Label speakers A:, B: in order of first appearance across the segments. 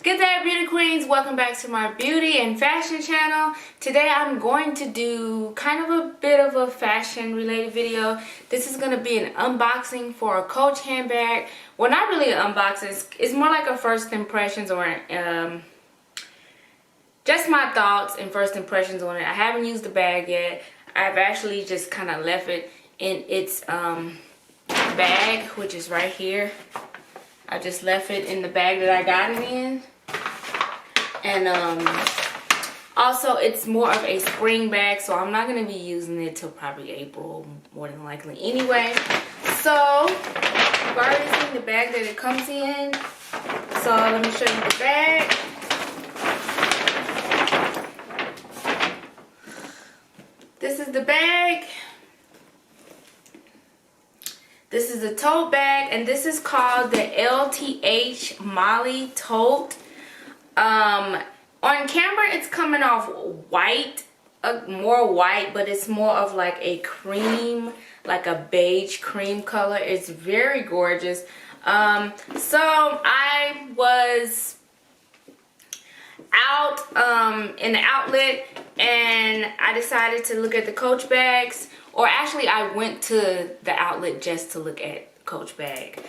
A: Good day, beauty queens. Welcome back to my beauty and fashion channel. Today I'm going to do kind of a bit of a fashion related video. This is going to be an unboxing for a Coach handbag. Well, not really an unboxing. It's more like a first impressions or just my thoughts and first impressions on it. I haven't used the bag yet. I've actually just kind of left it in its bag, which is right here. I just left it in the bag that I got it in. And also it's more of a spring bag, so I'm not going to be using it till probably April, more than likely anyway. So I've already seen the bag that it comes in, so let me show you the bag. This is the bag. This is a tote bag, and this is called the LTH Molie Tote. On camera it's coming off white, more white, but it's more of like a cream, like a beige cream color. It's very gorgeous. So I was out in the outlet and I decided to look at the Coach bags, or actually I went to the outlet just to look at Coach bag.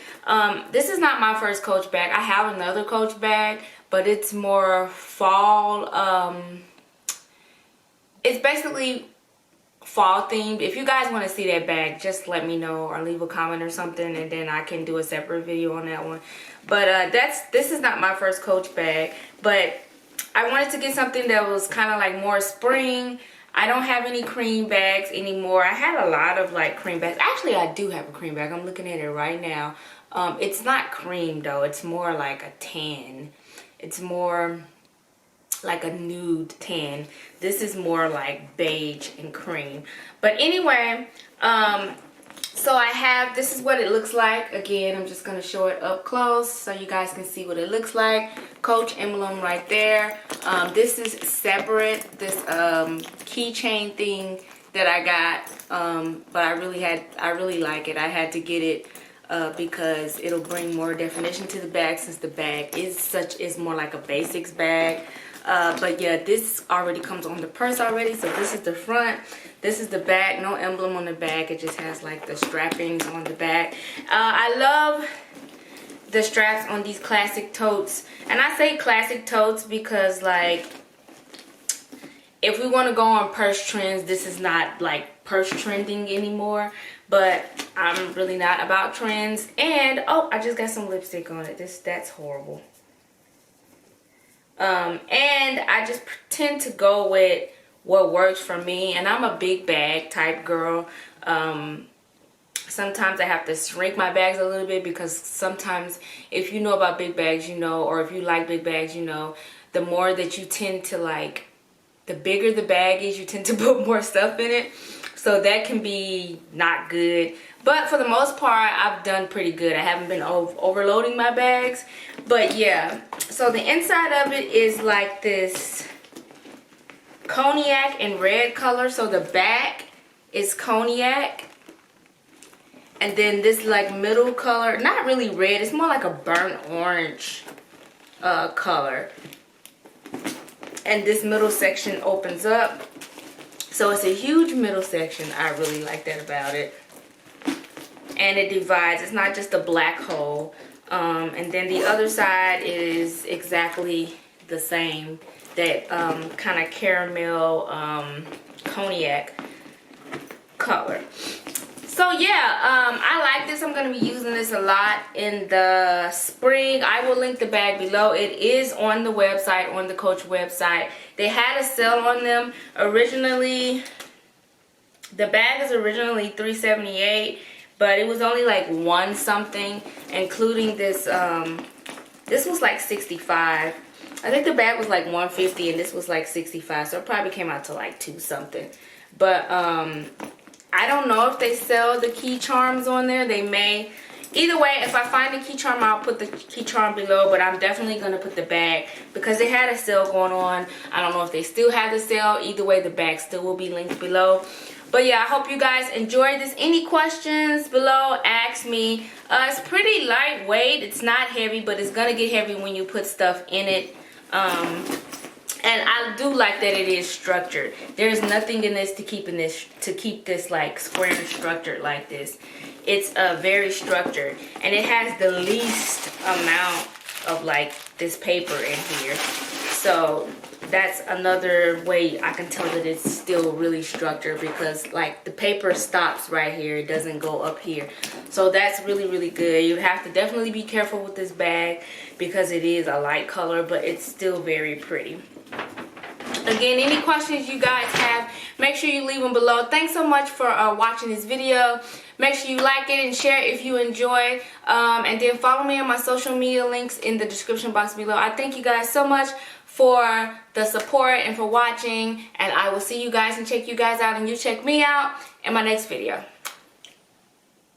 A: This is not my first Coach bag. I have another Coach bag, but it's more fall. It's basically fall themed. If you guys want to see that bag, just let me know or leave a comment or something, and then I can do a separate video on that one. But this is not my first Coach bag, but I wanted to get something that was kind of like more spring. I don't have any cream bags anymore. I had a lot of like cream bags. Actually, I do have a cream bag. I'm looking at it right now. It's not cream though. It's more like a tan. It's more like a nude tan. This is more like beige and cream. But anyway, so I have, this is what it looks like. Again, I'm just going to show it up close so you guys can see what it looks like. Coach emblem right there. This is separate, this keychain thing that I got, but I really like it. I had to get it because it'll bring more definition to the bag, since the bag is more like a basics bag. But yeah, this already comes on the purse already. So this is the front, this is the back. No emblem on the back, it just has like the strappings on the back. I love the straps on these classic totes, and I say classic totes because like if we want to go on purse trends, this is not like purse trending anymore, but I'm really not about trends. And oh, I just got some lipstick on it. That's horrible. And I just tend to go with what works for me, and I'm a big bag type girl. Sometimes I have to shrink my bags a little bit, because sometimes if you know about big bags, you know, or if you like big bags, you know, the more that you tend to like, the bigger the bag is, you tend to put more stuff in it. So that can be not good. But for the most part, I've done pretty good. I haven't been overloading my bags. But yeah, so the inside of it is like this cognac and red color. So the back is cognac. And then this like middle color, not really red, it's more like a burnt orange color. And this middle section opens up. So it's a huge middle section. I really like that about it. And it divides. It's not just a black hole. And then the other side is exactly the same. That kind of caramel cognac color. So yeah, I like this. I'm going to be using this a lot in the spring. I will link the bag below. It is on the website, on the Coach website. They had a sale on them. Originally, the bag is originally $3.78, but it was only like one something, including this. This was like $65. I think the bag was like $150 and this was like $65, so it probably came out to like $2 something. But I don't know if they sell the key charms on there. They may. Either way, if I find a key charm, I'll put the key charm below, but I'm definitely going to put the bag because they had a sale going on. I don't know if they still have the sale. Either way, the bag still will be linked below. But yeah, I hope you guys enjoyed this. Any questions below, ask me. It's pretty lightweight. It's not heavy, but it's gonna get heavy when you put stuff in it. And I do like that it is structured. There's nothing in this to keep this like square and structured like this. It's very structured, and it has the least amount of like this paper in here. So that's another way I can tell that it's still really structured, because like the paper stops right here. It doesn't go up here. So that's really, really good. You have to definitely be careful with this bag because it is a light color, but it's still very pretty. Again, any questions you guys have, make sure you leave them below. Thanks so much for watching this video. Make sure you like it and share it if you enjoy. And then follow me on my social media links in the description box below. I thank you guys so much for the support and for watching. And I will see you guys and check you guys out, and you check me out in my next video.